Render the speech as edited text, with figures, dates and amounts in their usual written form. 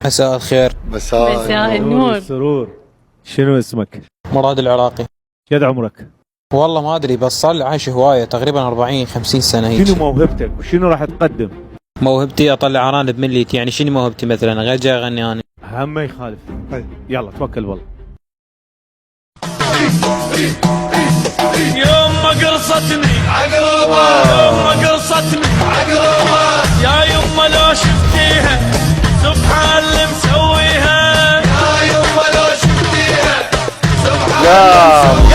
مساء الخير. مساء النور. السرور. شنو اسمك؟ مراد العراقي. قد عمرك؟ والله ما ادري، بس صار لي عايش هوايه تقريبا 40-50 سنه هيك. شنو موهبتك وشنو راح تقدم؟ موهبتي اطلع ارانب من ليتي. يعني شنو موهبتي؟ مثلا غير جاي اغني انا. هم ما يخالف. يلا توكل بالله. يوم ما قرصتني عقربة، يوم ما قرصتني عقربة، يا يما لو شفتيها سبحان اللي مسويها، يا يما لو شفتيها سبحان اللي مسويها.